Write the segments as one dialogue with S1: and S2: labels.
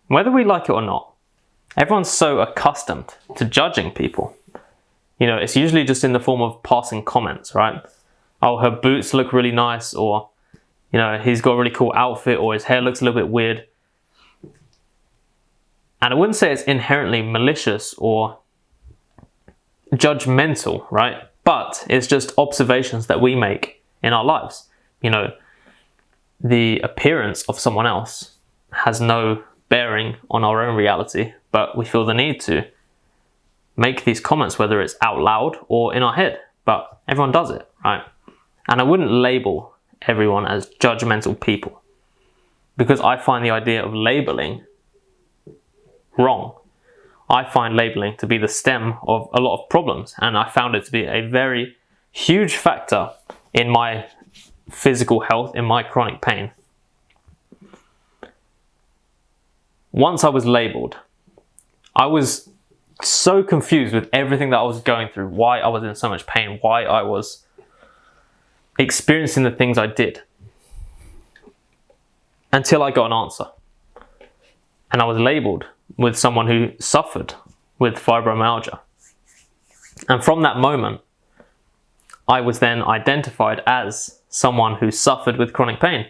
S1: whether we like it or not, everyone's so accustomed to judging people. You know, it's usually just in the form of passing comments, right? Oh, her boots look really nice, or, you know, he's got a really cool outfit, or his hair looks a little bit weird. And I wouldn't say it's inherently malicious or judgmental, right? But it's just observations that we make in our lives. You know, the appearance of someone else has no bearing on our own reality, but we feel the need to make these comments, whether it's out loud or in our head. But everyone does it, right? And I wouldn't label everyone as judgmental people, because I find the idea of labeling wrong. I find labeling to be the stem of a lot of problems, and I found it to be a very huge factor in my physical health, in my chronic pain. Once I was labeled, I was so confused with everything that I was going through, why I was in so much pain, why I was experiencing the things I did, until I got an answer. And I was labeled with someone who suffered with fibromyalgia. And from that moment, I was then identified as someone who suffered with chronic pain.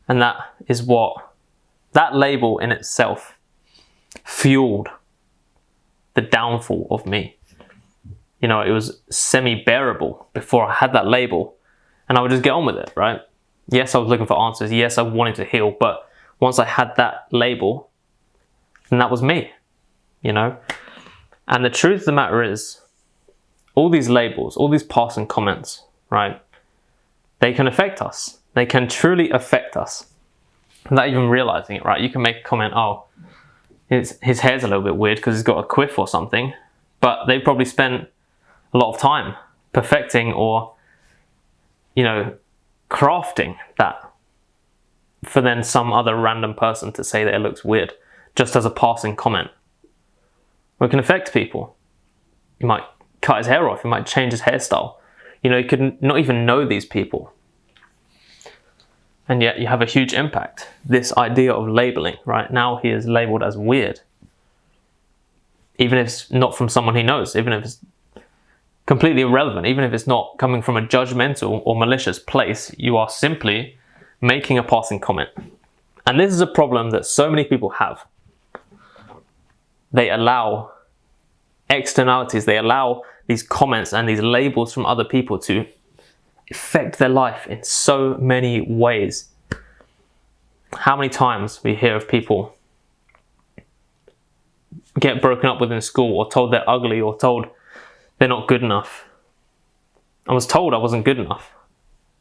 S1: And that is what, that label in itself fueled the downfall of me. You know, it was semi-bearable before I had that label, and I would just get on with it, right? Yes, I was looking for answers. Yes, I wanted to heal. But once I had that label, then that was me, you know? And the truth of the matter is, all these labels, all these passing comments, right? They can affect us. They can truly affect us without even realizing it, right? You can make a comment, oh, his hair's a little bit weird because he's got a quiff or something, but they probably spent a lot of time perfecting or, you know, crafting that for then some other random person to say that it looks weird just as a passing comment. Well, it can affect people. You might cut his hair off, you might change his hairstyle. You know, you could not even know these people, and yet you have a huge impact. This idea of labeling, right? Now he is labeled as weird, even if it's not from someone he knows, even if it's completely irrelevant, even if it's not coming from a judgmental or malicious place. You are simply making a passing comment. And this is a problem that so many people have. They allow externalities, they allow these comments and these labels from other people to affect their life in so many ways. How many times we hear of people get broken up with in school, or told they're ugly, or told they're not good enough. I was told I wasn't good enough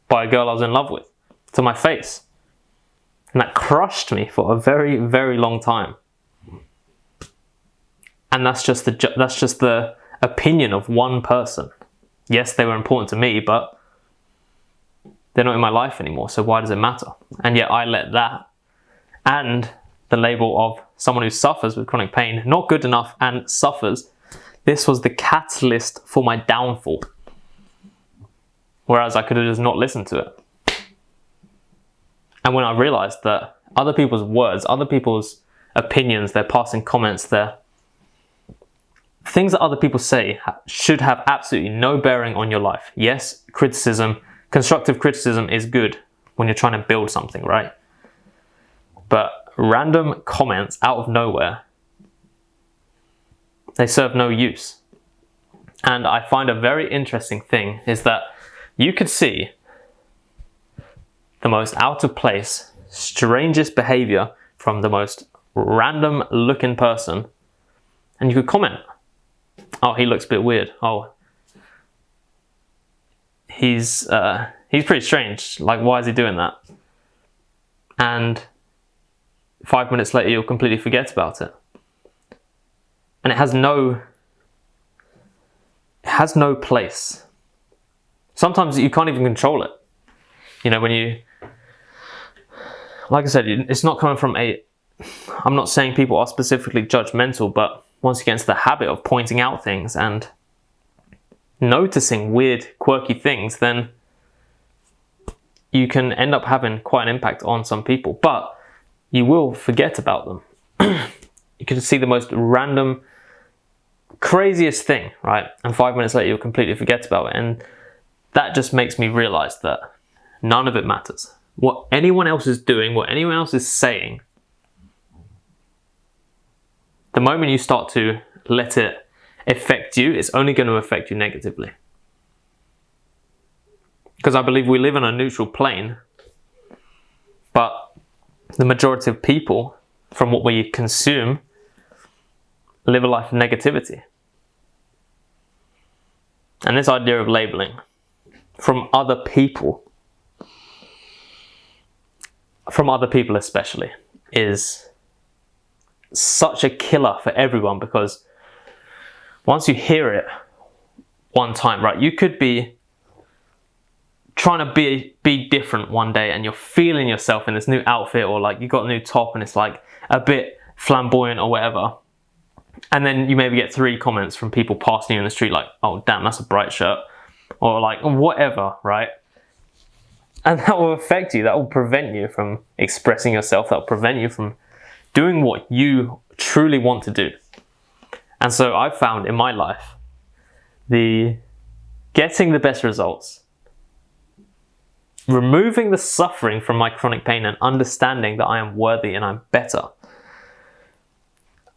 S1: by a girl I was in love with, to my face. And that crushed me for a very, very long time. And that's just the opinion of one person. Yes, they were important to me, but they're not in my life anymore, so why does it matter? And yet I let that and the label of someone who suffers with chronic pain, not good enough and suffers, this was the catalyst for my downfall. Whereas I could have just not listened to it. And when I realized that other people's words, other people's opinions, their passing comments, their things that other people say should have absolutely no bearing on your life. Yes, criticism, constructive criticism is good when you're trying to build something, right? But random comments out of nowhere, they serve no use. And I find a very interesting thing is that you could see the most out of place, strangest behavior from the most random looking person, and you could comment, oh, he looks a bit weird. Oh, he's pretty strange. Like, why is he doing that? And 5 minutes later, you'll completely forget about it. And it has no place. Sometimes you can't even control it. You know, when you, like I said, it's not coming from I'm not saying people are specifically judgmental, but once you get into the habit of pointing out things and noticing weird, quirky things, then you can end up having quite an impact on some people, but you will forget about them. You can see the most random, craziest thing, right? And 5 minutes later, you'll completely forget about it. And that just makes me realize that none of it matters. What anyone else is doing, what anyone else is saying, the moment you start to let it affect you, it's only going to affect you negatively. Because I believe we live on a neutral plane, but the majority of people, from what we consume, live a life of negativity. And this idea of labeling from other people especially, is such a killer for everyone, because once you hear it one time, right, you could be trying to be different one day and you're feeling yourself in this new outfit, or like you got a new top and it's like a bit flamboyant or whatever, and then you maybe get 3 comments from people passing you in the street like, oh damn, that's a bright shirt, or like whatever, right? And that will affect you. That will prevent you from expressing yourself. That will prevent you from doing what you truly want to do. And so I've found in my life, getting the best results, removing the suffering from my chronic pain, and understanding that I am worthy and I'm better.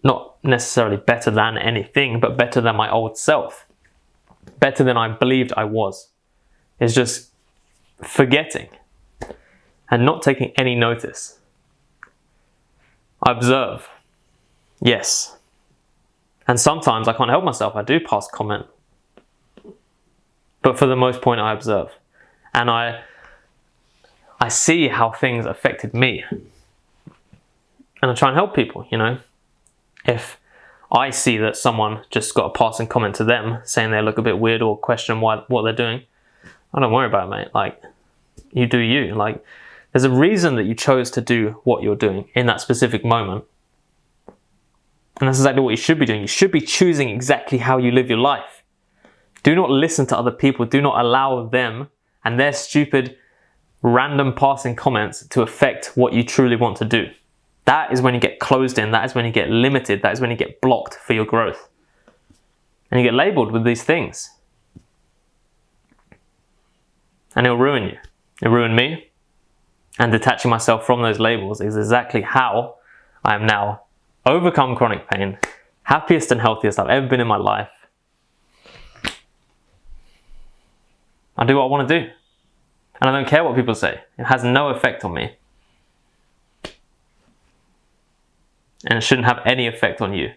S1: Not necessarily better than anything, but better than my old self. Better than I believed I was. Is just forgetting and not taking any notice. I observe, yes, and sometimes I can't help myself, I do pass comment, but for the most part I observe, and I see how things affected me, and I try and help people. You know, if I see that someone just got a passing comment to them saying they look a bit weird or question what they're doing, I don't worry about it, mate. Like, you do you. Like, there's a reason that you chose to do what you're doing in that specific moment. And that's exactly what you should be doing. You should be choosing exactly how you live your life. Do not listen to other people. Do not allow them and their stupid, random passing comments to affect what you truly want to do. That is when you get closed in. That is when you get limited. That is when you get blocked for your growth. And you get labeled with these things. And it'll ruin you. It'll ruin me. And detaching myself from those labels is exactly how I am now overcome chronic pain, happiest and healthiest I've ever been in my life. I do what I want to do. And I don't care what people say. It has no effect on me. And it shouldn't have any effect on you.